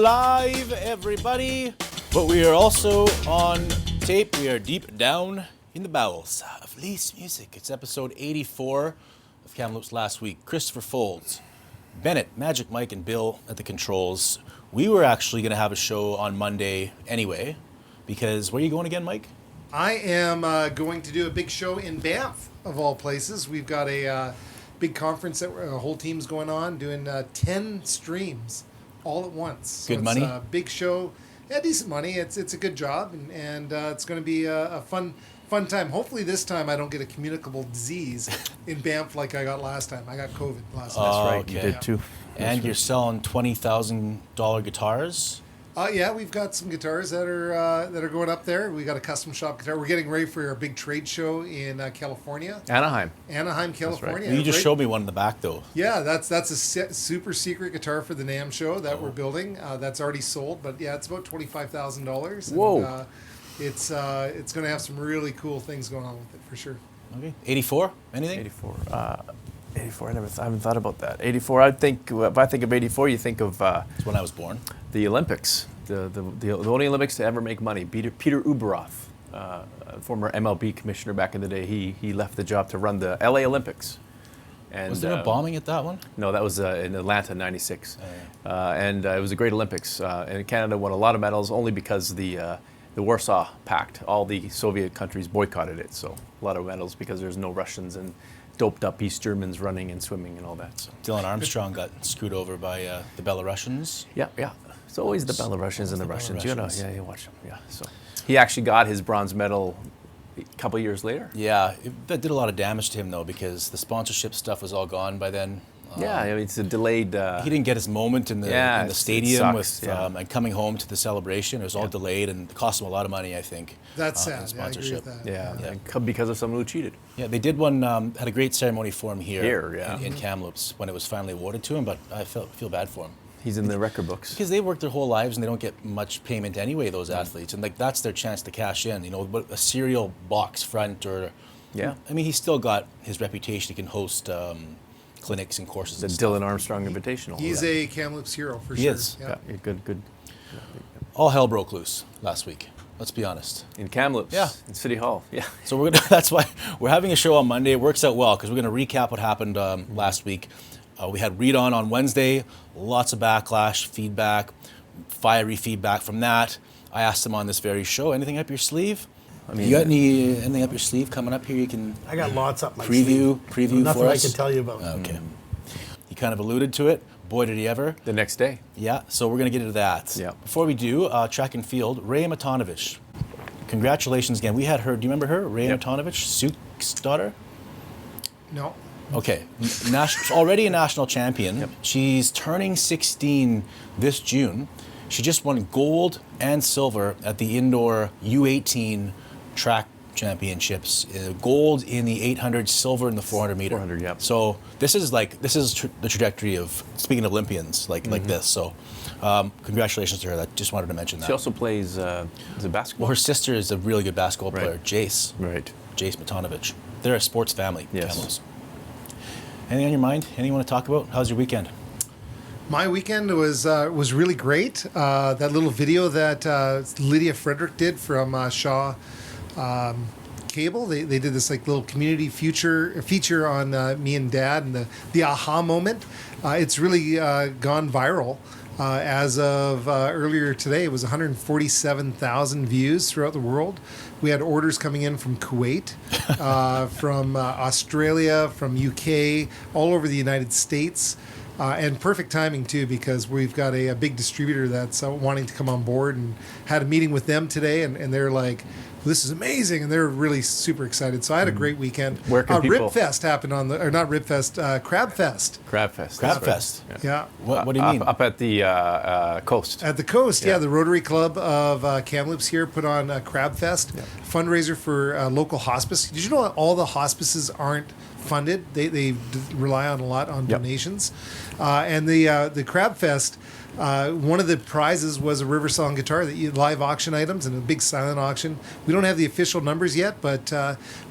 live, everybody, but we are also on tape. We are deep down in the bowels of Lee's Music. It's episode 84 of Kamloops Last Week. Christopher Folds, Bennett, Magic Mike, and Bill at the controls. We were actually going to have a show on Monday anyway, because where are you going again, Mike? I am going to do a big show in Banff, of all places. We've got a big conference that a whole team's going on, doing 10 streams all at once. So Good money? It's a big show. Yeah, decent money. It's a good job, and it's going to be a fun time. Hopefully this time I don't get a communicable disease in Banff like I got last time. I got COVID last time. That's right, Okay. you did too. And you're selling $20,000 guitars. Yeah, we've got some guitars that are going up there. We got a custom shop guitar. We're getting ready for our big trade show in California, Anaheim, California. You just Right- showed me one in the back, though. Yeah, that's a super secret guitar for the NAMM show that we're building. That's already sold, but yeah, it's about $25,000. Whoa. It's going to have some really cool things going on with it for sure. Okay. 84? Anything? 84. 84. I haven't thought about that. 84. If I think of 84, you think of That's when I was born. the Olympics, the only Olympics to ever make money. Peter Uberoth, former MLB commissioner back in the day, he left the job to run the LA Olympics. And, Was there a bombing at that one? No, that was in Atlanta in '96, Oh, and it was a great Olympics. And Canada won a lot of medals only because the Warsaw Pact, all the Soviet countries boycotted it. So a lot of medals because there's no Russians and doped up East Germans running and swimming and all that. So Dylan Armstrong got screwed over by the Belarusians. yeah. It's always the Belarusians and the the Russians. Belarusians. You watch them. Yeah. So he actually got his bronze medal a couple years later. Yeah, that did a lot of damage to him, though, because the sponsorship stuff was all gone by then. Yeah, I mean, it's a delayed. He didn't get his moment in the it stadium sucks, with and coming home to the celebration. It was all delayed, and it cost him a lot of money, I think. That's in sad. Yeah, I agree sponsorship. with that. Yeah, because of someone who cheated. Yeah, they did one. Had a great ceremony for him here, yeah. in Kamloops when it was finally awarded to him. But I feel bad for him He's in the record books. because they work their whole lives and they don't get much payment anyway. Those athletes, and like that's their chance to cash in. You know, a cereal box front or. Yeah. I mean, he's still got his reputation. He can host clinics and courses. The and stuff. Dylan Armstrong Invitational. He's a Kamloops hero for He sure. is. Yeah. Yeah, good. All hell broke loose last week. Let's be honest. In Kamloops. Yeah. In City Hall. Yeah. So we're gonna. That's why we're having a show on Monday. It works out well because we're gonna recap what happened last week. We had Reid on Wednesday. Lots of backlash, feedback, fiery feedback from that. I asked him on this very show. Anything up your sleeve? I mean, You got anything up your sleeve coming up here? You can I got lots up my preview sleeve. Nothing for I us. can tell you about. Okay. He kind of alluded to it. Boy, did he ever. The next day. Yeah, so we're going to get into that. Yeah. Before we do, track and field, Ray Matonovich. Congratulations again. We had her, do you remember her? Ray Yep. Matonovich, Suk's daughter? No. Okay. Already a national champion. Yep. She's turning 16 this June. She just won gold and silver at the indoor U18 track championships. Gold in the 800, silver in the 400 meter. 400, yep. So this is the trajectory of, speaking of Olympians, like this. So congratulations to her. I just wanted to mention that. She also plays is it basketball. Well, her sister is a really good basketball player, Right. Jace. Right. Jace Matonovich. They're a sports family. Yes. Kamloops. Anything on your mind? Anything you want to talk about? How's your weekend? My weekend was really great. That little video that Lydia Frederick did from Shaw Cable, they did this like little community feature on me and Dad and the aha moment. It's really gone viral. As of earlier today, it was 147,000 views throughout the world. We had orders coming in from Kuwait, from Australia, from UK, all over the United States. And perfect timing, too, because we've got a big distributor that's wanting to come on board, and had a meeting with them today, and they're like, this is amazing, and they're really super excited. So I had a great weekend. Where can people... Rib Fest happened on the, or not Rib Fest, Crab Fest. Crab Fest. Crab that's right. Fest. Yeah. What do you mean? Up at the coast. At the coast, Yeah. the Rotary Club of Kamloops here put on Crab Fest, fundraiser for local hospice. Did you know that all the hospices aren't funded? They rely on a lot on donations, and the Crab Fest One of the prizes was a River Song guitar, live auction items, and a big silent auction. We don't have the official numbers yet, but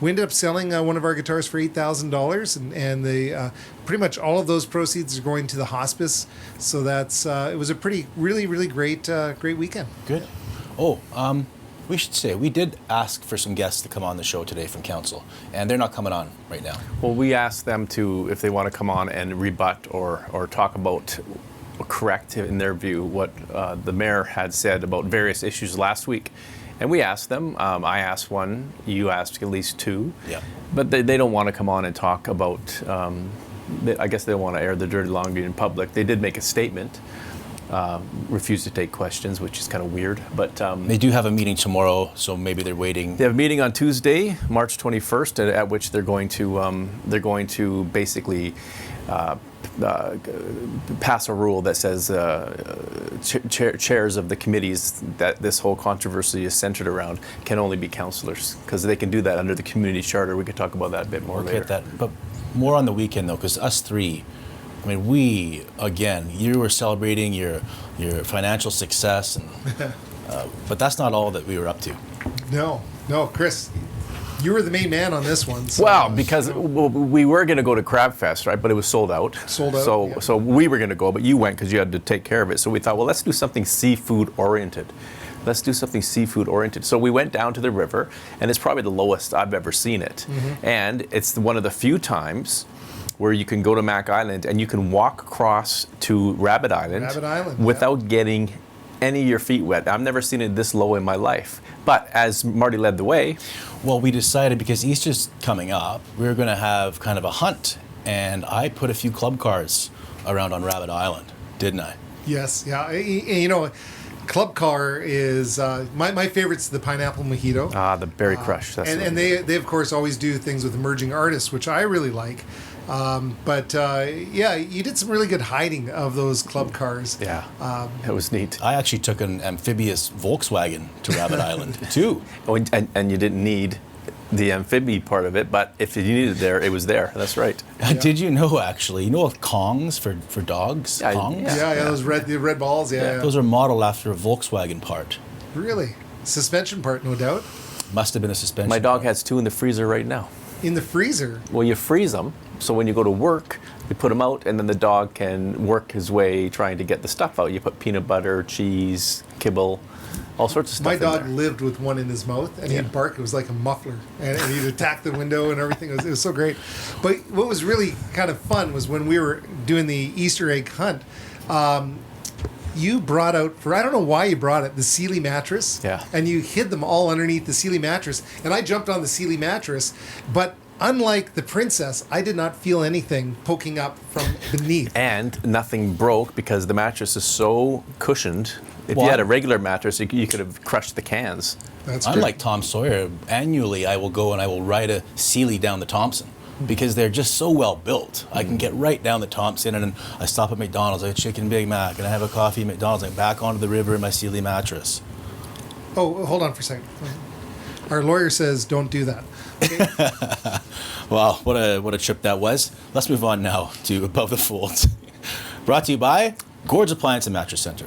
we ended up selling one of our guitars for $8,000, and the pretty much all of those proceeds are going to the hospice. So that's it was a really great weekend. Good. Oh, we should say we did ask for some guests to come on the show today from council, and they're not coming on right now. Well, we asked them to, if they want to come on and rebut or talk about, correct in their view, what the mayor had said about various issues last week. And we asked them. I asked one. You asked at least two. Yeah. But they don't want to come on and talk about. I guess they don't want to air the dirty laundry in public. They did make a statement. Refuse to take questions, which is kind of weird. But they do have a meeting tomorrow, so maybe they're waiting. They have a meeting on Tuesday, March 21st, at which they're going to basically pass a rule that says chairs of the committees that this whole controversy is centered around can only be councillors, because they can do that under the community charter. We could talk about that a bit more later. That, but more on the weekend though, because us three. I mean, we, again, you were celebrating your financial success, and, but that's not all that we were up to. No, Chris, you were the main man on this one. So, well, because we were going to go to Crab Fest, right? But it was sold out. Sold out. So we were going to go, but you went because you had to take care of it. So we thought, well, let's do something seafood oriented. So we went down to the river, and it's probably the lowest I've ever seen it. Mm-hmm. And it's one of the few times where you can go to Mac Island and you can walk across to Rabbit Island without getting any of your feet wet. I've never seen it this low in my life. But as Marty led the way... Well, we decided, because Easter's coming up, we were going to have kind of a hunt. And I put a few club cars around on Rabbit Island, didn't I? Yes, yeah. You know, club car is... my favorite's the Pineapple Mojito. The Berry Crush. And they, of course, always do things with emerging artists, which I really like. Yeah, you did some really good hiding of those club cars. Yeah, it was neat. I actually took an amphibious Volkswagen to Rabbit Island, too. Oh, and you didn't need the amphibia part of it, but if you needed it there, it was there. That's right. Yeah. Did you know, actually, Kongs for dogs? Yeah, Kongs? Yeah, those red balls, yeah. Those are modeled after a Volkswagen part. Really? Suspension part, no doubt? Must have been a suspension. My dog has two in the freezer right now. In the freezer? Well, you freeze them, so when you go to work, you put them out, and then the dog can work his way trying to get the stuff out. You put peanut butter, cheese, kibble, all sorts of stuff. My dog lived with one in his mouth, and he'd bark. It was like a muffler, and he'd attack the window and everything. It was so great. But what was really kind of fun was when we were doing the Easter egg hunt. You brought out, I don't know why you brought it, the Sealy mattress. Yeah. And you hid them all underneath the Sealy mattress. And I jumped on the Sealy mattress, but unlike the princess, I did not feel anything poking up from beneath. And nothing broke because the mattress is so cushioned. If you had a regular mattress, you could have crushed the cans. That's I'm great. like Tom Sawyer. Annually, I will go and I will ride a Sealy down the Thompson, because they're just so well built. I can get right down the Thompson, and then I stop at McDonald's, I get chicken Big Mac, and I have a coffee at McDonald's, and back onto the river in my Sealy mattress. Oh, hold on for a second. Our lawyer says don't do that. Okay. Wow, what a trip that was. Let's move on now to Above the Folds. Brought to you by Gord's Appliance and Mattress Center.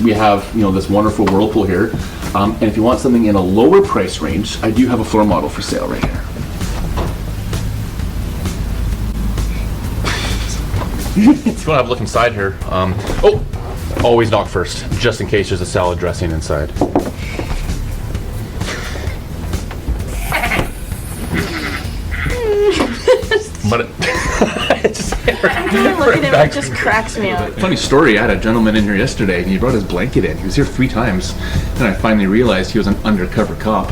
We have, this wonderful Whirlpool here. And if you want something in a lower price range, I do have a floor model for sale right here. If you want to have a look inside here, always knock first, just in case there's a salad dressing inside. But looking at it just cracks me up. Funny story, I had a gentleman in here yesterday and he brought his blanket in. He was here 3 times. And I finally realized he was an undercover cop.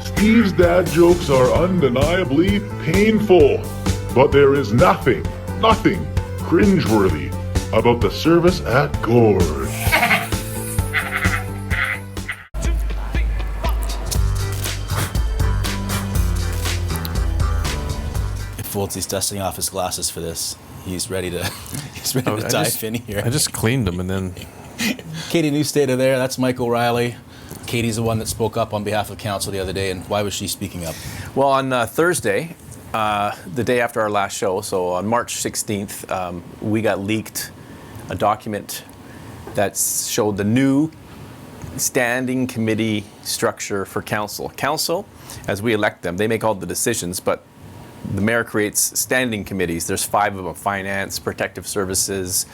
Steve's dad jokes are undeniably painful, but there is nothing cringeworthy about the service at Gord. Foldsey's dusting off his glasses for this. He's ready to dive in here. I just cleaned them and then... Katie Newstater there. That's Mike O'Reilly. Katie's the one that spoke up on behalf of council the other day, and why was she speaking up? Well, on Thursday, the day after our last show, so on March 16th, we got leaked a document that showed the new standing committee structure for council. Council, as we elect them, they make all the decisions, but the mayor creates standing committees. There's 5 of them: finance, protective services,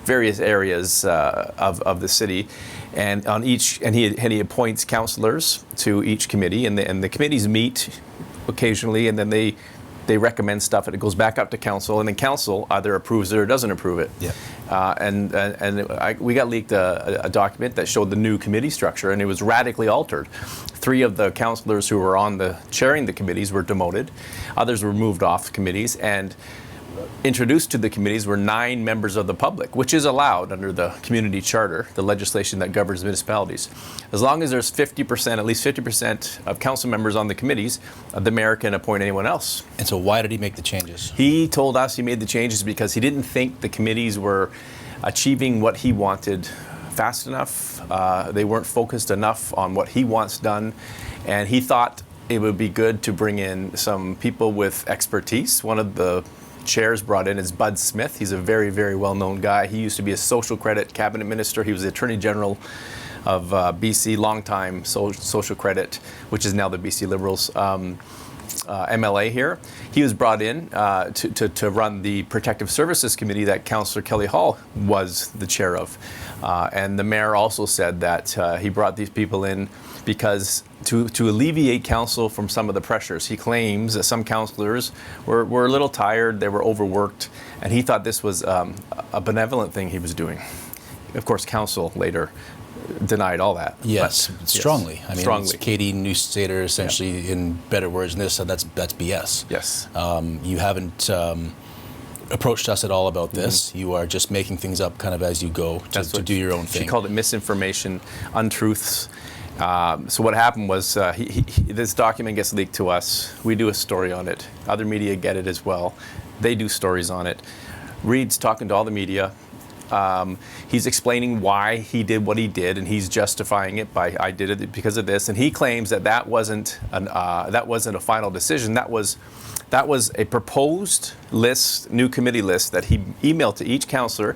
various areas of the city, and on each, and he appoints councillors to each committee, and the committees meet occasionally, and then they recommend stuff, and it goes back up to council, and then council either approves it or doesn't approve it. Yeah. We got leaked a document that showed the new committee structure, and it was radically altered. 3 of the councillors who were chairing the committees were demoted. Others were moved off committees, and introduced to the committees were 9 members of the public, which is allowed under the community charter, the legislation that governs municipalities. As long as there's 50%, at least 50% of council members on the committees, the mayor can appoint anyone else. And so why did he make the changes? He told us he made the changes because he didn't think the committees were achieving what he wanted fast enough. They weren't focused enough on what he wants done, and he thought it would be good to bring in some people with expertise. One of the chairs brought in is Bud Smith. He's a very, very well-known guy. He used to be a social credit cabinet minister. He was the Attorney General of BC, long-time social credit, which is now the BC Liberals MLA here. He was brought in to run the Protective Services Committee that Councillor Kelly Hall was the chair of. And the mayor also said that he brought these people in because to alleviate council from some of the pressures. He claims that some councillors were a little tired, they were overworked, and he thought this was a benevolent thing he was doing. Of course, council later denied all that. Yes, strongly. Yes, I mean, strongly. it's Katie Newstater essentially, in better words than this, said that's BS. Yes. You haven't approached us at all about this. You are just making things up kind of as you go to do your own thing. She called it misinformation, untruths. So what happened was this document gets leaked to us. We do a story on it. Other media get it as well. They do stories on it. Reid's talking to all the media. He's explaining why he did what he did, and he's justifying it by I did it because of this. And he claims that wasn't a final decision. That was a proposed list, new committee list that he emailed to each councillor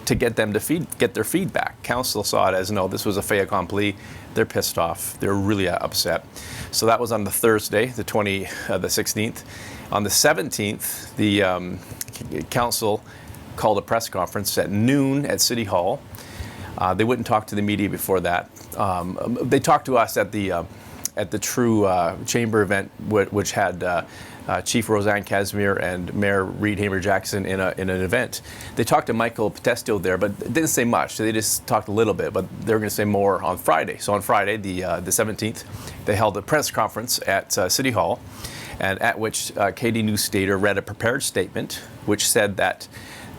to get them to get their feedback. Council saw it as no, this was a fait accompli. They're pissed off. They're really upset. So that was on the Thursday, the 16th. On the 17th, the council called a press conference at noon at City Hall. They wouldn't talk to the media before that. They talked to us at the True Chamber event, which had Chief Roseanne Casimir and Mayor Reid Hamer-Jackson in an event. They talked to Michael Potestio there, but didn't say much. They just talked a little bit, but they were going to say more on Friday. So on Friday, the 17th, they held a press conference at City Hall, and at which Katie Newstater read a prepared statement, which said that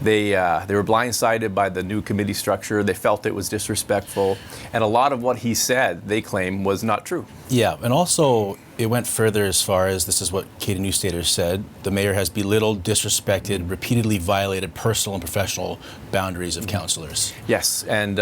they were blindsided by the new committee structure. They felt it was disrespectful, and a lot of what he said, they claim, was not true. Yeah, and also it went further as far as, this is what Katie Newstater said, the mayor has belittled, disrespected, repeatedly violated personal and professional boundaries of councillors. Yes, and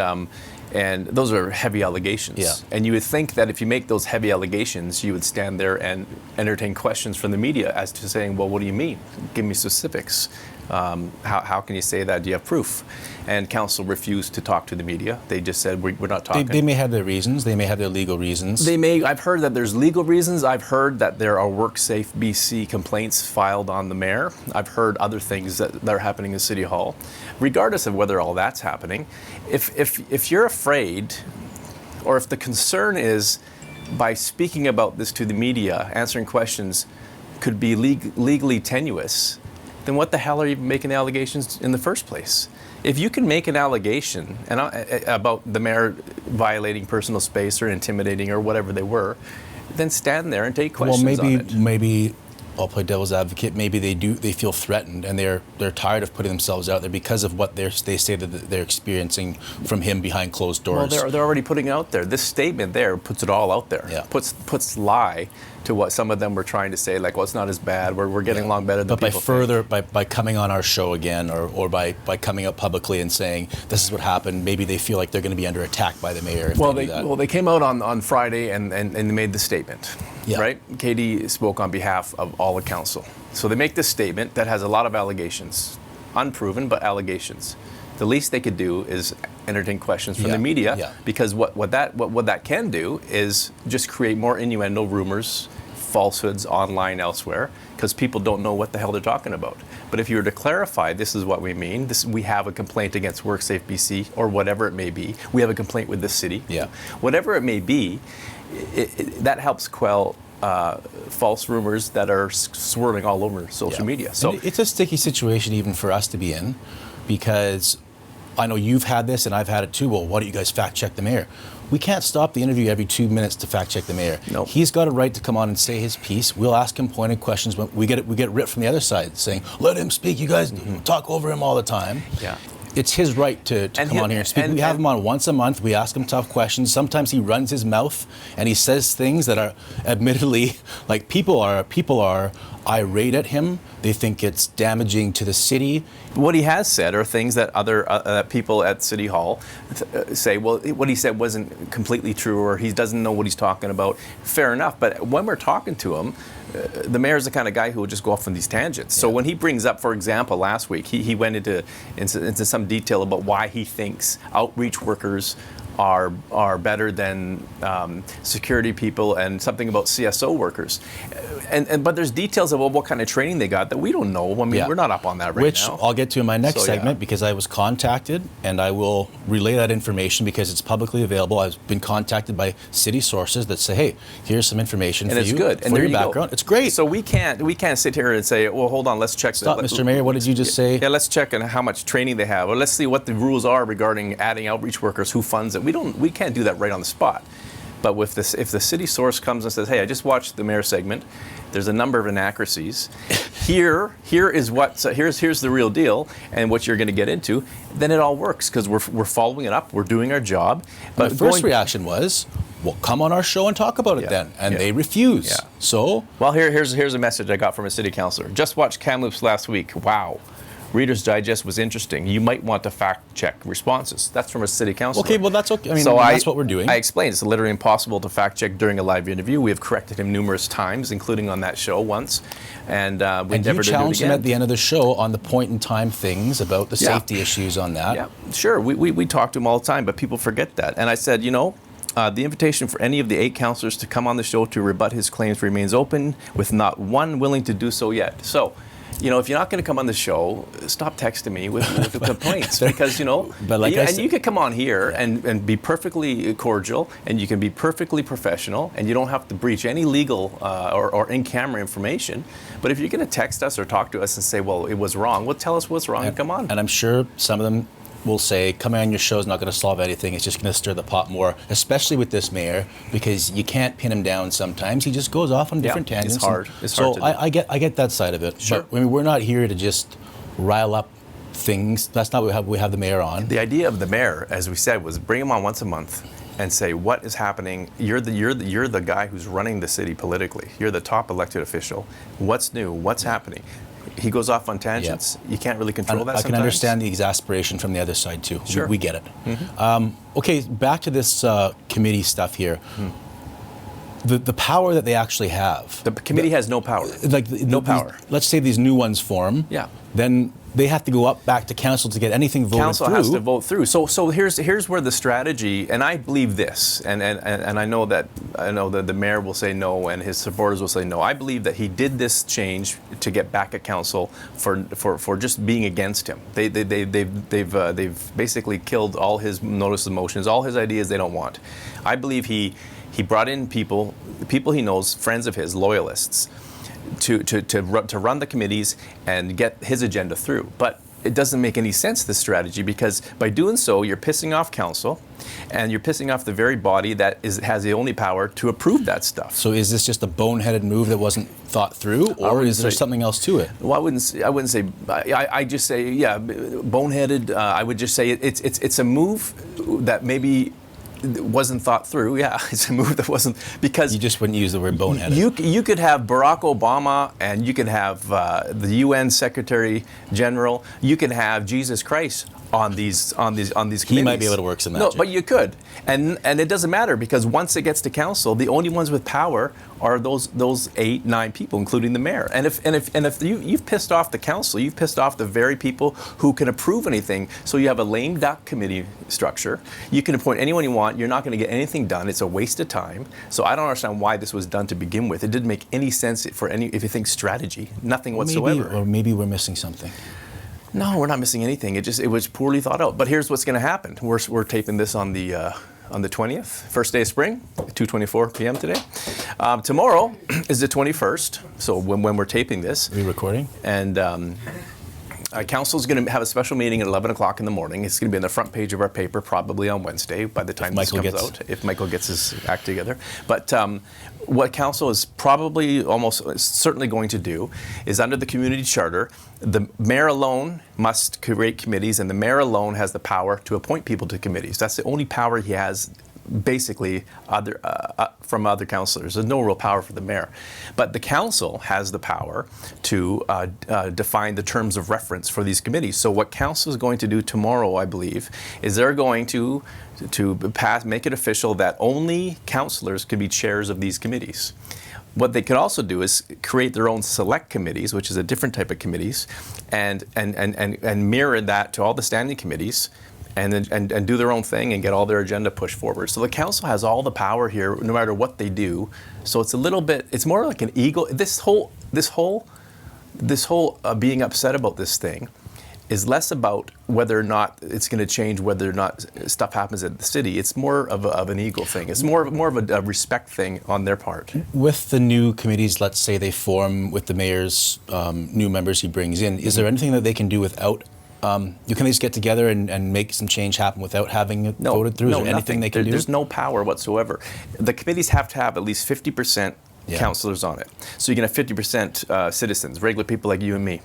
those are heavy allegations. Yeah. And you would think that if you make those heavy allegations, you would stand there and entertain questions from the media as to saying, well, what do you mean? Give me specifics. How can you say that? Do you have proof? And council refused to talk to the media. They just said, we're not talking. They may have their reasons. They may have their legal reasons. I've heard that there's legal reasons. I've heard that there are WorkSafe BC complaints filed on the mayor. I've heard other things that are happening in City Hall. Regardless of whether all that's happening, if you're afraid, or if the concern is by speaking about this to the media, answering questions could be legally tenuous, then what the hell are you making the allegations in the first place? If you can make an allegation about the mayor violating personal space or intimidating or whatever they were, then stand there and take questions on it. Maybe I'll play devil's advocate. Maybe they feel threatened, and they're tired of putting themselves out there because of what they say that they're experiencing from him behind closed doors. Well, they're already putting it out there. This statement there puts it all out there. Yeah. Puts lie to what some of them were trying to say, like, well, it's not as bad. We're getting along better than people think. By coming on our show again, or by coming out publicly and saying this is what happened, maybe they feel like they're going to be under attack by the mayor. If they came out on Friday and they made the statement, right? Katie spoke on behalf of all the council. So they make this statement that has a lot of allegations, unproven, but allegations. The least they could do is entertain questions from the media, because what that can do is just create more innuendo, rumors, falsehoods online elsewhere, because people don't know what the hell they're talking about. But if you were to clarify, this is what we mean. We have a complaint against WorkSafe BC, or whatever it may be. We have a complaint with the city. Yeah. Whatever it may be, that helps quell false rumors that are swirling all over social media. So and it's a sticky situation even for us to be in, because I know you've had this and I've had it too. Well, why don't you guys fact check the mayor? We can't stop the interview every 2 minutes to fact check the mayor. Nope. He's got a right to come on and say his piece. We'll ask him pointed questions. We get ripped from the other side saying, let him speak. You guys talk over him all the time. Yeah. It's his right to come on here and speak. We have him on once a month. We ask him tough questions. Sometimes he runs his mouth and he says things that are admittedly, like, people are irate at him. They think it's damaging to the city. What he has said are things that other people at City Hall say, well, what he said wasn't completely true, or he doesn't know what he's talking about. Fair enough, but when we're talking to him, the mayor's the kind of guy who will just go off on these tangents. So when he brings up, for example, last week, he went into some detail about why he thinks outreach workers are better than security people, and something about CSO workers. But there's details about what kind of training they got that we don't know. I mean, we're not up on that right now. Which I'll get to in my next segment, because I was contacted, and I will relay that information because it's publicly available. I've been contacted by city sources that say, hey, here's some information for you. And it's good. For And there your you background. go. It's great. So we can't sit here and say, well, hold on, let's check. Stop, Mr. Mayor, what did you just say? Yeah, let's check on how much training they have, or let's see what the rules are regarding adding outreach workers, who funds it. We can't do that right on the spot. But if the city source comes and says, hey, I just watched the mayor segment, there's a number of inaccuracies. Here's the real deal, and what you're going to get into, then it all works, because we're following it up, we're doing our job. But my first reaction was, well, come on our show and talk about it then. And they refuse. Yeah. So? Well, here's a message I got from a city councillor. Just watched Kamloops last week. Wow. Reader's Digest was interesting. You might want to fact check responses. That's from a city councilor. Okay, well, that's okay. I mean, that's what we're doing. I explained it's literally impossible to fact check during a live interview. We have corrected him numerous times, including on that show once. And we never did it challenged him again. at the end of the show on the point in time things about the safety issues on that. Yeah, sure. We talk to him all the time, but people forget that. And I said, the invitation for any of the 8 councillors to come on the show to rebut his claims remains open, with not one willing to do so yet. So, if you're not going to come on the show, stop texting me with complaints, because, But like and you could come on here and be perfectly cordial, and you can be perfectly professional, and you don't have to breach any legal or in-camera information. But if you're going to text us or talk to us and say, well, it was wrong, well, tell us what's wrong and come on. And I'm sure some of them will say, coming on your show is not going to solve anything. It's just going to stir the pot more, especially with this mayor, because you can't pin him down sometimes. He just goes off on different tangents. It's hard. So I get that side of it. Sure. But we're not here to just rile up things. That's not what we have the mayor on. The idea of the mayor, as we said, was bring him on once a month and say, what is happening? You're the guy who's running the city politically. You're the top elected official. What's new? What's happening? He goes off on tangents. You can't really control that I can sometimes. understand the exasperation from the other side too. Sure. We get it. Okay, back to this committee stuff here. The power that they actually have. The committee has no power. No power. Let's say these new ones form. Yeah. Then they have to go up back to council to get anything voted Council through. has to vote through. So here's where the strategy, and I believe this, and I know that the mayor will say no, and his supporters will say no. I believe that he did this change to get back at council for just being against him. They've basically killed all his notice of motions, all his ideas they don't want. I believe he brought in people he knows, friends of his, loyalists, to run the committees and get his agenda through. But it doesn't make any sense, this strategy, because by doing so, you're pissing off council, and you're pissing off the very body that has the only power to approve that stuff. So is this just a boneheaded move that wasn't thought through, or is there something else to it? Well, I wouldn't say. I just say, yeah, boneheaded. I would just say it's a move that maybe wasn't thought through. Yeah, it's a move that wasn't, because You just wouldn't use the word boneheaded. you could have Barack Obama, and you could have the UN Secretary General. You could have Jesus Christ on these committees. He might be able to work some magic. No, but you could, and it doesn't matter, because once it gets to council, the only ones with power are those 8-9 people, including the mayor. And if you've pissed off the council, you've pissed off the very people who can approve anything. So you have a lame duck committee structure. You can appoint anyone you want. You're not going to get anything done. It's a waste of time. So I don't understand why this was done to begin with. It didn't make any sense if you think strategy. Nothing whatsoever. Maybe we're missing something. No, we're not missing anything. It was poorly thought out. But here's what's going to happen. We're taping this on the 20th, first day of spring, 2:24 p.m. today. Tomorrow is the 21st. So when we're taping this, Are we recording? and council is going to have a special meeting at 11 o'clock in the morning. It's going to be on the front page of our paper, probably on Wednesday, by the time this comes out, if Michael gets his act together. But what council is probably almost certainly going to do is, under the community charter, the mayor alone must create committees, and the mayor alone has the power to appoint people to committees. That's the only power he has, basically, from other councillors. There's no real power for the mayor. But the council has the power to define the terms of reference for these committees. So what council is going to do tomorrow, I believe, is they're going to make it official that only councillors can be chairs of these committees. What they could also do is create their own select committees, which is a different type of committees, and mirror that to all the standing committees, and do their own thing and get all their agenda pushed forward. So the council has all the power here, no matter what they do. So it's a little bit, it's more like an ego. This whole being upset about this thing is less about whether or not it's going to change, whether or not stuff happens at the city. It's more of an ego thing. It's more of a respect thing on their part. With the new committees, let's say they form with the mayor's new members he brings in, is there anything that they can do without? Can they just get together and make some change happen without having it voted through? Is there anything they can do? There's no power whatsoever. The committees have to have at least 50% councillors on it. So you can have 50% citizens, regular people like you and me.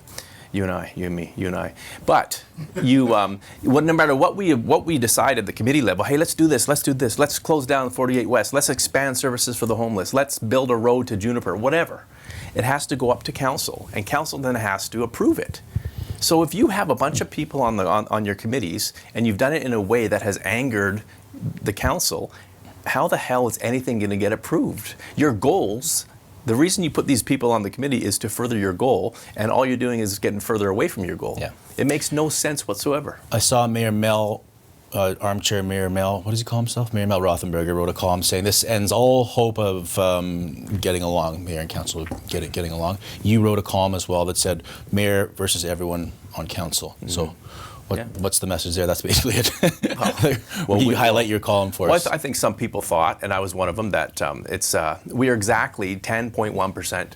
You and I, you and me, you and I. But no matter what we decide at the committee level, hey, let's do this, let's close down 48 West, let's expand services for the homeless, let's build a road to Juniper, whatever. It has to go up to council, and council then has to approve it. So if you have a bunch of people on your committees, and you've done it in a way that has angered the council, how the hell is anything going to get approved? Your goals. The reason you put these people on the committee is to further your goal, and all you're doing is getting further away from your goal. Yeah. It makes no sense whatsoever. I saw Mayor Mel, armchair Mayor Mel, what does he call himself? Mayor Mel Rothenberger wrote a column saying this ends all hope of getting along, mayor and council getting along. You wrote a column as well that said mayor versus everyone on council. Mm-hmm. So what's the message there? That's basically it. You highlight your column for us. I think some people thought, and I was one of them, that we are exactly 10.1%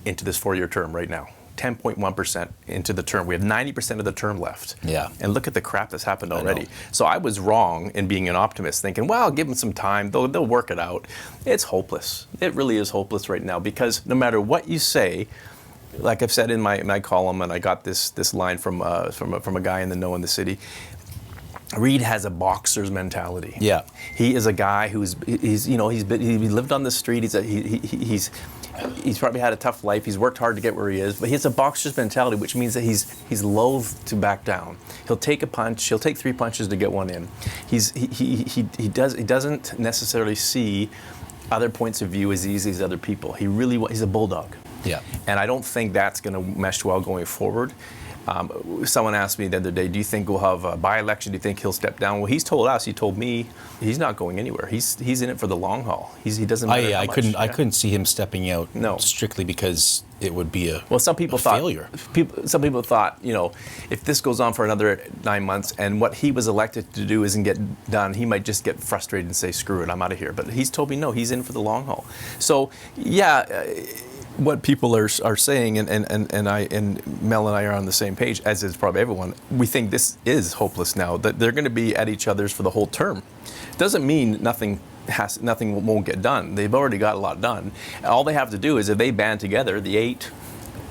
into this 4-year term right now. 10.1% into the term. We have 90% of the term left. Yeah. And look at the crap that's happened already. So I was wrong in being an optimist, thinking, well, give them some time. They'll work it out. It's hopeless. It really is hopeless right now, because no matter what you say, like I've said in my column, and I got this line from a guy in the know in the city, Reid has a boxer's mentality. Yeah. He is a guy he lived on the street. He's probably had a tough life. He's worked hard to get where he is, but he has a boxer's mentality, which means that he's loath to back down. He'll take a punch. He'll take 3 punches to get one in. He doesn't necessarily see other points of view as easy as other people. He's a bulldog. Yeah. And I don't think that's going to mesh well going forward. Someone asked me the other day, do you think we'll have a by-election? Do you think he'll step down? Well, he told me he's not going anywhere. He's in it for the long haul. He doesn't matter how much. I couldn't see him stepping out. No. Strictly because it would be some people thought failure. Some people thought, if this goes on for another 9 months and what he was elected to do isn't get done, he might just get frustrated and say, screw it, I'm out of here. But he's told me no, he's in for the long haul. So, yeah, what people are saying, and Mel and I are on the same page, as is probably everyone. We think this is hopeless now, that they're going to be at each other's for the whole term. Doesn't mean nothing won't get done. They've already got a lot done. All they have to do is, if they band together, the 8,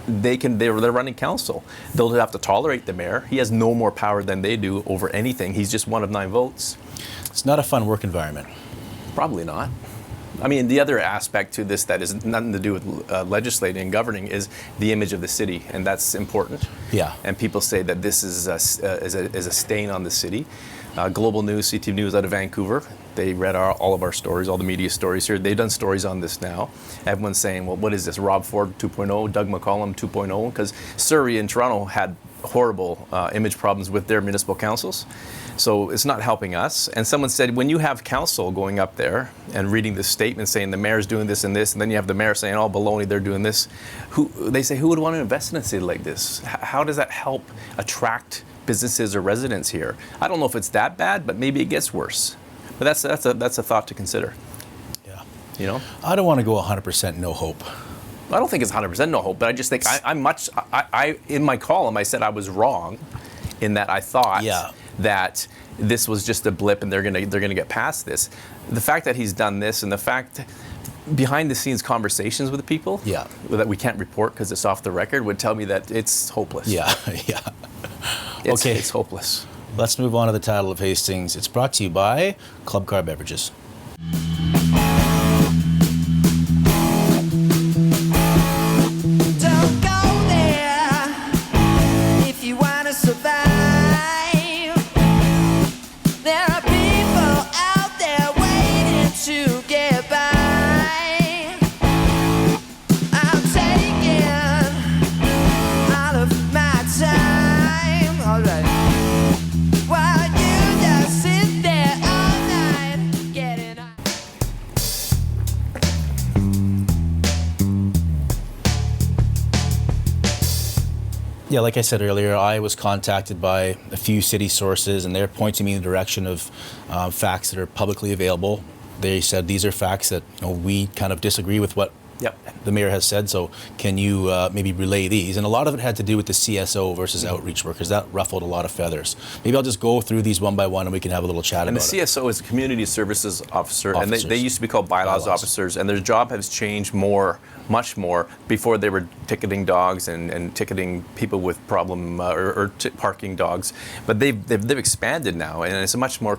they're running council. They'll have to tolerate the mayor. He has no more power than they do over anything. He's just one of 9 votes. It's not a fun work environment. Probably not. I mean, the other aspect to this that has nothing to do with legislating and governing is the image of the city, and that's important. Yeah. And people say that this is a stain on the city. Global News, CT News out of Vancouver, they read all of our stories, all the media stories here. They've done stories on this now. Everyone's saying, well, what is this, Rob Ford 2.0, Doug McCollum 2.0? Because Surrey and Toronto had horrible image problems with their municipal councils. So it's not helping us. And someone said, when you have council going up there and reading this statement saying the mayor's doing this and this, and then you have the mayor saying, oh, baloney, they're doing this, they say, who would want to invest in a city like this? How does that help attract businesses or residents here? I don't know if it's that bad, but maybe it gets worse. But that's a thought to consider. Yeah. You know? I don't want to go 100% no hope. I don't think it's 100% no hope, but I just think I in my column, I said I was wrong in that I thought that this was just a blip and they're gonna get past this. The fact that he's done this and the fact behind the scenes conversations with people that we can't report because it's off the record would tell me that it's hopeless. Yeah. Okay. It's hopeless. Let's move on to the title of Hastings. It's brought to you by Club Car Beverages. Don't go there if you want to survive. There are people out there waiting to get by. I'm taking all of my time, alright, while you just sit there all night getting high. Yeah, like I said earlier, I was contacted by a few city sources, and they're pointing me in the direction of facts that are publicly available. They said these are facts that we kind of disagree with what the mayor has said, so can you maybe relay these? And a lot of it had to do with the CSO versus outreach workers. That ruffled a lot of feathers. Maybe I'll just go through these one by one and we can have a little chat and about it. And the CSO is a Community Services Officer, and they used to be called bylaws officers, and their job has changed much more. Before they were ticketing dogs and ticketing people with problem or parking dogs, but they've expanded now, and it's a much more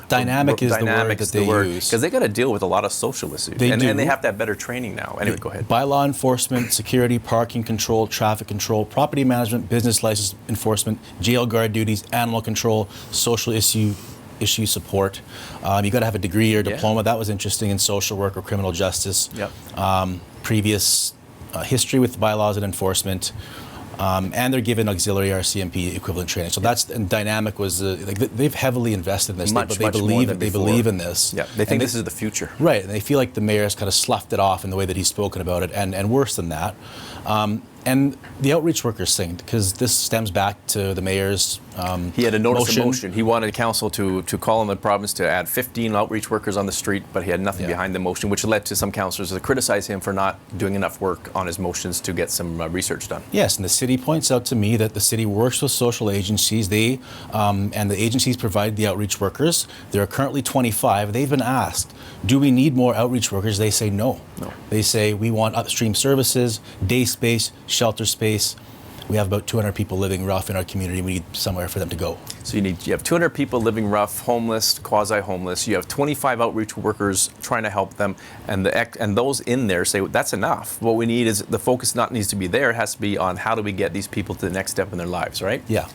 dynamic is the word that they use, because they got to deal with a lot of social issues, and they have to have better training now. Anyway, go ahead. By law enforcement, security, parking control, traffic control, property management, business license enforcement, jail guard duties, animal control, social issue support. You got to have a degree or diploma. That was interesting in social work or criminal justice. Previous history with bylaws and enforcement. And they're given auxiliary RCMP equivalent training. So and dynamic was they've heavily invested in this. They believe in this. Yeah, they think this is the future. Right, and they feel like the mayor's kind of sloughed it off in the way that he's spoken about it, and worse than that. And the outreach workers thing, because this stems back to the mayor's he had a notice of motion. He wanted council to call on the province to add 15 outreach workers on the street, but he had nothing behind the motion, which led to some councillors to criticize him for not doing enough work on his motions to get some research done. Yes, and the city points out to me that the city works with social agencies. They and the agencies provide the outreach workers. There are currently 25. They've been asked, do we need more outreach workers? They say no. They say we want upstream services, day space, shelter space. We have about 200 people living rough in our community. We need somewhere for them to go. So you have 200 people living rough, homeless, quasi-homeless. You have 25 outreach workers trying to help them, and those in there say that's enough. What we need is the focus needs to be there. It has to be on how do we get these people to the next step in their lives, right? Yeah.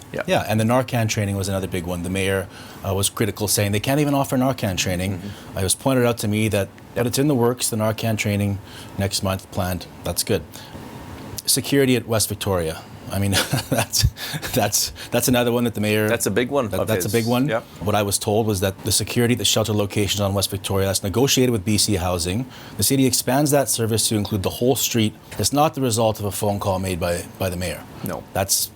And the Narcan training was another big one. The mayor was critical, saying they can't even offer Narcan training. It was pointed out to me that it's in the works. The Narcan training next month planned. That's good. Security at West Victoria. I mean, that's another one that the mayor. That's a big one. That's a big one. Yep. What I was told was that the security at the shelter locations on West Victoria, that's negotiated with BC Housing. The city expands that service to include the whole street. It's not the result of a phone call made by the mayor. No. That's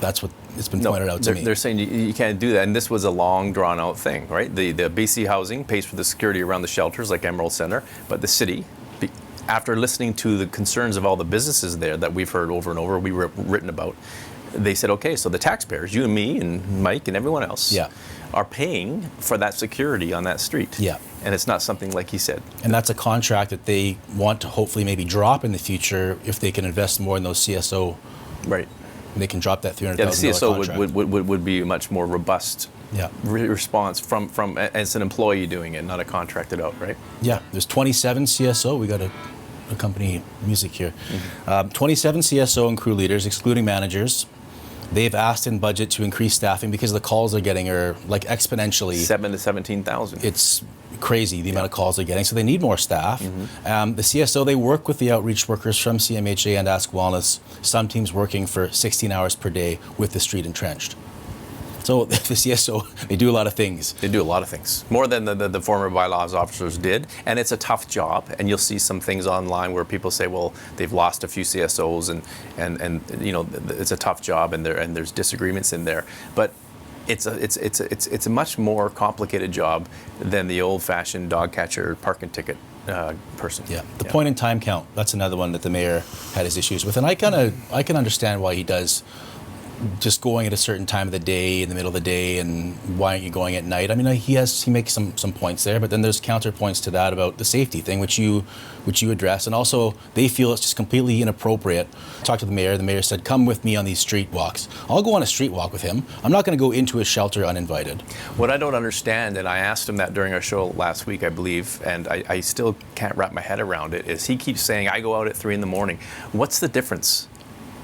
what it's been pointed out to me. They're saying you can't do that, and this was a long, drawn-out thing, right? The BC Housing pays for the security around the shelters, like Emerald Centre, but the city after listening to the concerns of all the businesses there that we've heard over and over, we were written about, they said, okay, so the taxpayers, you and me and Mike and everyone else, are paying for that security on that street. Yeah. And it's not something like he said. And that's a contract that they want to hopefully maybe drop in the future if they can invest more in those CSO. Right. They can drop that $300,000 Yeah, the CSO contract. would be a much more robust response from as an employee doing it, not a contracted out, right? Yeah, there's 27 CSO. We got to accompany music here. 27 CSO and crew leaders, excluding managers. They've asked in budget to increase staffing because the calls they're getting are like exponentially. 7,000 to 17,000. It's crazy the amount of calls they're getting, so they need more staff. The CSO, they work with the outreach workers from CMHA and Ask Wellness. Some teams working for 16 hours per day with the street entrenched. So the CSO, they do a lot of things. They do a lot of things, more than the former bylaws officers did, and it's a tough job. And you'll see some things online where people say, well, they've lost a few CSOs, and you know, it's a tough job, and there's disagreements in there. But it's a much more complicated job than the old-fashioned dog catcher parking ticket person. Yeah, the point in time count. That's another one that the mayor had his issues with, and I can understand why he does. Just going at a certain time of the day, in the middle of the day, and why aren't you going at night? I mean, he makes some points there, but then there's counterpoints to that about the safety thing, which you address, and also they feel it's just completely inappropriate. Talked to the mayor. The mayor said, "Come with me on these street walks." I'll go on a street walk with him. I'm not going to go into a shelter uninvited. What I don't understand, and I asked him that during our show last week, I believe, and I still can't wrap my head around it, is he keeps saying, "I go out at 3 a.m. What's the difference?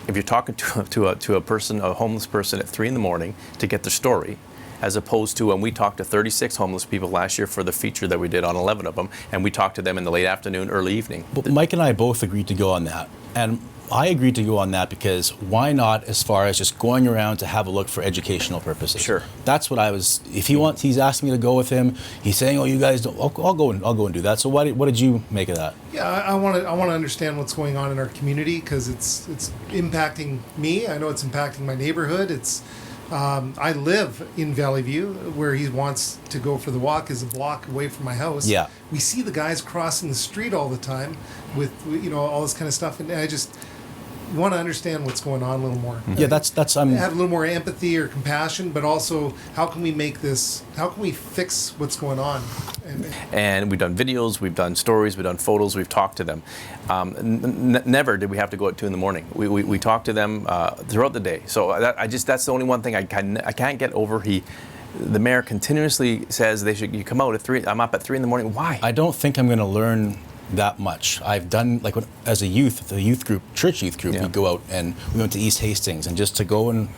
If you're talking to a person, a homeless person at 3 a.m. to get their story, as opposed to when we talked to 36 homeless people last year for the feature that we did on 11 of them, and we talked to them in the late afternoon, early evening. But Mike and I both agreed to go on that. And I agreed to go on that because why not as far as just going around to have a look for educational purposes? Sure. That's what I was, if he's asking me to go with him, he's saying, oh, you guys don't, I'll go and do that. So what did you make of that? Yeah, I want to understand what's going on in our community because it's impacting me. I know it's impacting my neighborhood. I live in Valley View, where he wants to go for the walk is a block away from my house. Yeah. We see the guys crossing the street all the time with all this kind of stuff, and I just want to understand what's going on a little more. Yeah, that's have a little more empathy or compassion, but also how can we fix what's going on? And we've done videos, we've done stories, we've done photos, we've talked to them. Never did we have to go at 2 a.m. We talked to them throughout the day. So that's the only one thing I can't get over. The mayor continuously says you come out at 3. I'm up at 3 a.m. Why? I don't think I'm going to learn that much. I've done, like, as a youth, the youth group, church youth group, we'd go out and we went to East Hastings, and just to go and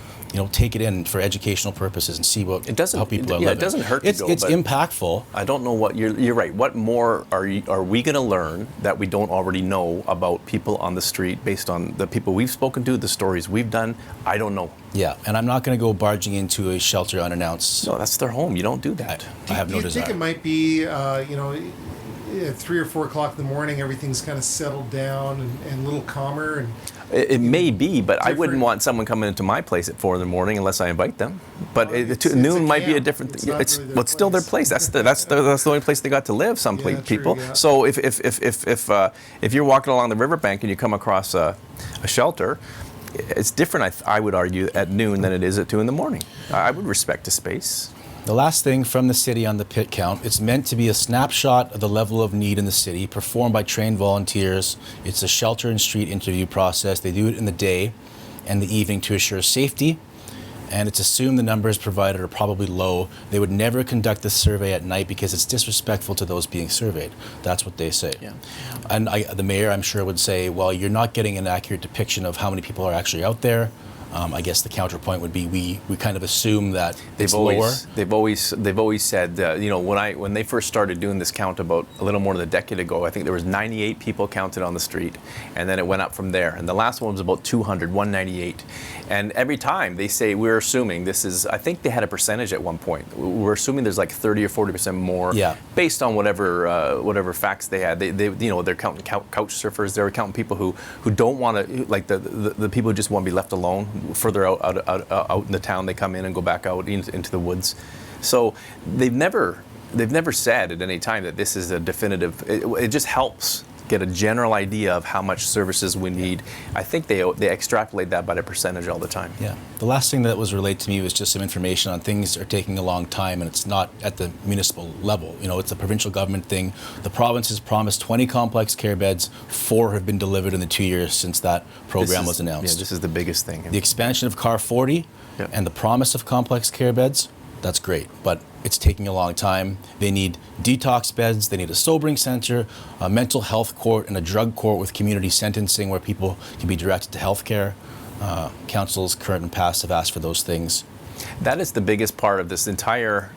take it in for educational purposes and see how people are living. It doesn't hurt to go. It's impactful. I don't know what you're right. What more are we going to learn that we don't already know about people on the street based on the people we've spoken to, the stories we've done? I don't know. Yeah, and I'm not going to go barging into a shelter unannounced. No, that's their home. You don't do that. I have no desire. Do you think it might be, at 3 or 4 o'clock in the morning, everything's kind of settled down and a little calmer? And it may be, but I wouldn't want someone coming into my place at 4 a.m. unless I invite them. But noon might be a different thing. It's still their place. That's the only place they got to live. Some people. True, yeah. So if you're walking along the riverbank and you come across a shelter, it's different. I would argue at noon than it is at 2 a.m. I would respect a space. The last thing from the city on the pit count, it's meant to be a snapshot of the level of need in the city, performed by trained volunteers. It's a shelter and street interview process. They do it in the day and the evening to assure safety, and it's assumed the numbers provided are probably low. They would never conduct the survey at night because it's disrespectful to those being surveyed. That's what they say. Yeah. And the mayor, I'm sure, would say, well, you're not getting an accurate depiction of how many people are actually out there. I guess the counterpoint would be we kind of assume that it's lower. They've always said when they first started doing this count about a little more than a decade ago, I think there was 98 people counted on the street, and then it went up from there. And the last one was about 198. And every time they say we're assuming this is, I think they had a percentage at one point. We're assuming there's like 30 or 40% more, based on whatever facts they had. They're counting couch surfers. They're counting people who don't want to, like the people who just want to be left alone. Further out in the town, they come in and go back out into the woods. So they've never said at any time that this is a definitive. It just helps get a general idea of how much services we need. I think they extrapolate that by the percentage all the time. Yeah. The last thing that was relayed to me was just some information on things that are taking a long time, and it's not at the municipal level. You know, it's a provincial government thing. The province has promised 20 complex care beds. 4 have been delivered in the 2 years since that program was announced. Yeah, this is the biggest thing. The expansion of Car 40 Yeah. and the promise of complex care beds, that's great, but it's taking a long time. They need detox beds, they need a sobering center, a mental health court, and a drug court with community sentencing where people can be directed to health care. Councils, current and past, have asked for those things. That is the biggest part of this entire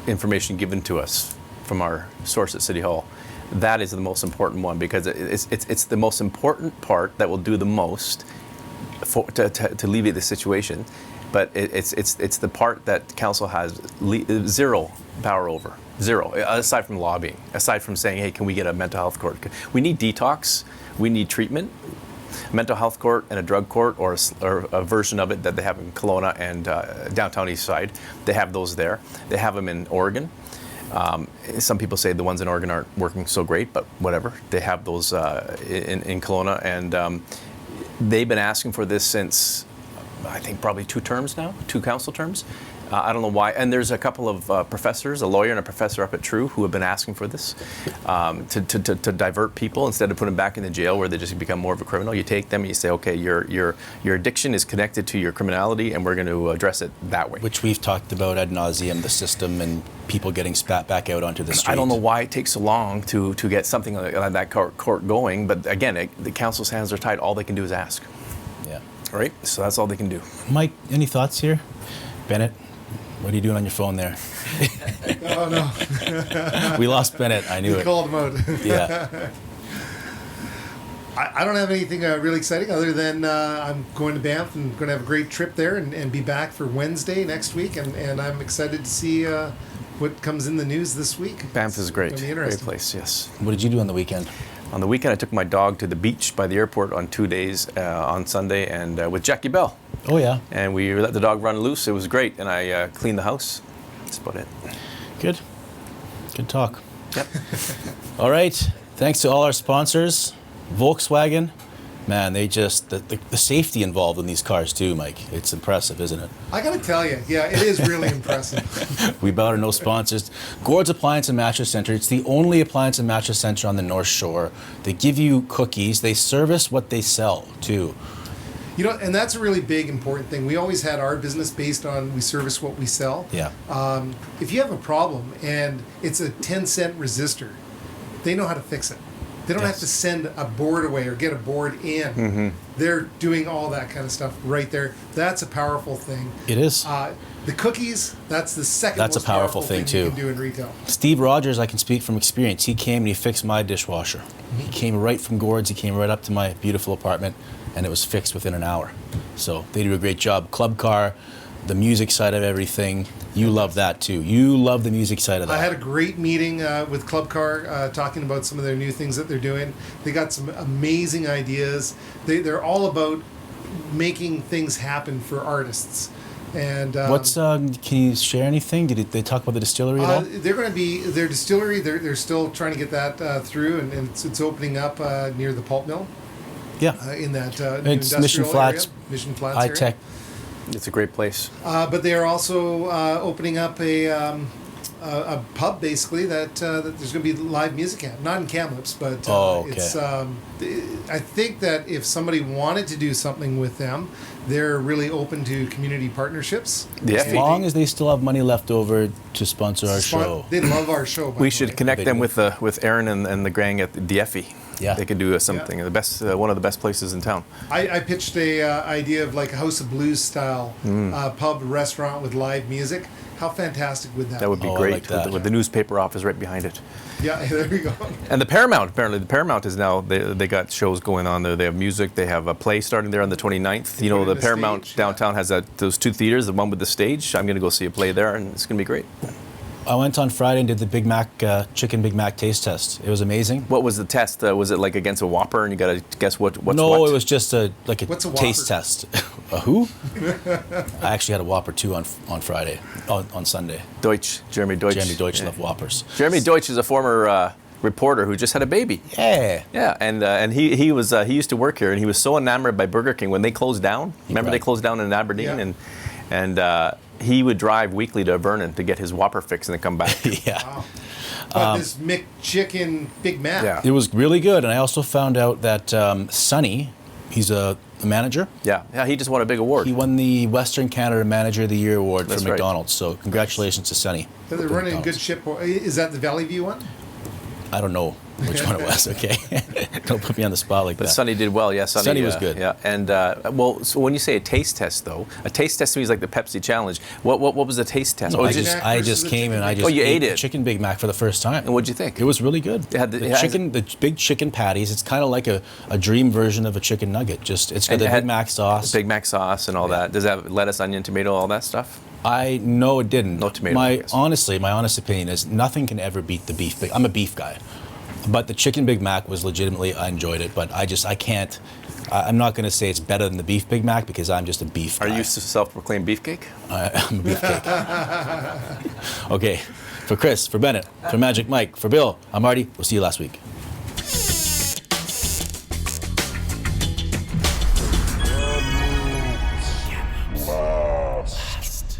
information given to us from our source at City Hall. That is the most important one because it's the most important part that will do the most to alleviate the situation. But it's the part that council has zero power over. Zero, aside from lobbying, aside from saying, hey, can we get a mental health court? We need detox, we need treatment, mental health court and a drug court, or a version of it that they have in Kelowna and downtown East Side. They have those there. They have them in Oregon. Some people say the ones in Oregon aren't working so great, but whatever. They have those in Kelowna, and they've been asking for this since, I think, probably 2 terms now, 2 council terms. I don't know why. And there's a couple of professors, a lawyer and a professor up at True, who have been asking for this to divert people instead of putting them back in the jail where they just become more of a criminal. You take them and you say, okay, your addiction is connected to your criminality, and we're going to address it that way. Which we've talked about ad nauseum, the system and people getting spat back out onto the street. I don't know why it takes so long to get something like that court going, but again, the council's hands are tied. All they can do is ask. Yeah. Right? So that's all they can do. Mike, any thoughts here? Bennett, what are you doing on your phone there? Oh, no. We lost Bennett. I knew You it. called him out. Yeah. I don't have anything really exciting other than I'm going to Banff and going to have a great trip there and be back for Wednesday next week. And I'm excited to see what comes in the news this week. Banff is great. It's gonna be Great interesting. place, yes. What did you do on the weekend? On the weekend, I took my dog to the beach by the airport on 2 days, on Sunday, and with Jackie Bell. Oh, yeah. And we let the dog run loose. It was great, and I cleaned the house. That's about it. Good. Good talk. Yep. All right. Thanks to all our sponsors. Volkswagen, man, they just, the safety involved in these cars too, Mike. It's impressive, isn't it? I got to tell you, yeah, it is really impressive. We bow to no sponsors. Gord's Appliance and Mattress Center. It's the only appliance and mattress center on the North Shore. They give you cookies. They service what they sell too. You know, and that's a really big, important thing. We always had our business based on we service what we sell. Yeah. If you have a problem and it's a 10-cent resistor, they know how to fix it. They don't Yes. have to send a board away or get a board in. Mm-hmm. They're doing all that kind of stuff right there. That's a powerful thing. It is. The cookies, that's the second That's a most powerful thing, you too. can do in retail. Steve Rogers, I can speak from experience. He came and he fixed my dishwasher. He came right from Gord's. He came right up to my beautiful apartment, and it was fixed within an hour. So they do a great job. Club Car, the music side of everything. You love that too. You love the music side of that. I had a great meeting with Club Car talking about some of their new things that they're doing. They got some amazing ideas. They're all about making things happen for artists. And What's can you share anything? Did they talk about the distillery at all? they're going to be their distillery. They're still trying to get that through, and it's opening up near the pulp mill Yeah, in that it's industrial Mission Flats, area. Mission Flats high area. tech. It's a great place. But they are also opening up a pub, basically, that there's going to be live music at. Not in Kamloops, but it's. I think that if somebody wanted to do something with them, they're really open to community partnerships. The As Effie. long as they still have money left over to sponsor our show. They love our show. By We the should way. connect They them do. with Aaron and the gang at the Effie. Yeah. They could do something. The best, one of the best places in town. I pitched a idea of like a House of Blues style pub restaurant with live music. How fantastic would that? That would be Oh, I great like that. with the newspaper office right behind it. Yeah, there we go. And the Paramount, apparently, the Paramount is now, they got shows going on there. They have music. They have a play starting there on the 29th. You know, put the in a Paramount stage, downtown has those 2 theaters, the one with the stage. I'm going to go see a play there, and it's going to be great. I went on Friday and did the Big Mac chicken Big Mac taste test. It was amazing. What was the test? Was it like against a Whopper, and you got to guess what's No, what? it was just a What's a taste Whopper? test. A who? I actually had a Whopper too on Friday, on Sunday. Deutsch, Jeremy Deutsch. Jeremy Deutsch Yeah. loved Whoppers. Jeremy Deutsch is a former reporter who just had a baby. Yeah. Yeah, and he used to work here, and he was so enamored by Burger King when they closed down. Remember they closed down in Aberdeen, Yeah. and he would drive weekly to Vernon to get his Whopper fix and then come back. Yeah. Wow. But this McChicken Big Mac. Yeah. It was really good. And I also found out that Sonny, he's a manager. Yeah, he just won a big award. He won the Western Canada Manager of the Year award That's for right. McDonald's. So congratulations to Sonny. So they're running a good ship. Is that the Valley View one? I don't know which one it was. Okay, don't put me on the spot like But that. Sonny did well, yeah. Sonny was good. Yeah, and so when you say a taste test, though, a taste test to me is like the Pepsi challenge. What was the taste test? No, Big I Mac versus just the came and chicken I Big just Mac. Oh, you ate the it? chicken Big Mac for the first time. And what'd you think? It was really good. It had the big chicken patties. It's kind of like a dream version of a chicken nugget. Just it's got And the it had Big Mac sauce. Big Mac sauce and all that. Does it have lettuce, onion, tomato, all that stuff? I know it didn't. No tomato, I guess. My honest opinion is nothing can ever beat the beef. I'm a beef guy, but the chicken Big Mac was legitimately. I enjoyed it, but I can't. I'm not going to say it's better than the beef Big Mac because I'm just a beef guy. Are you self-proclaimed beefcake? I'm a beefcake. Okay, for Chris, for Bennett, for Magic Mike, for Bill, I'm Marty. We'll see you last week. Last.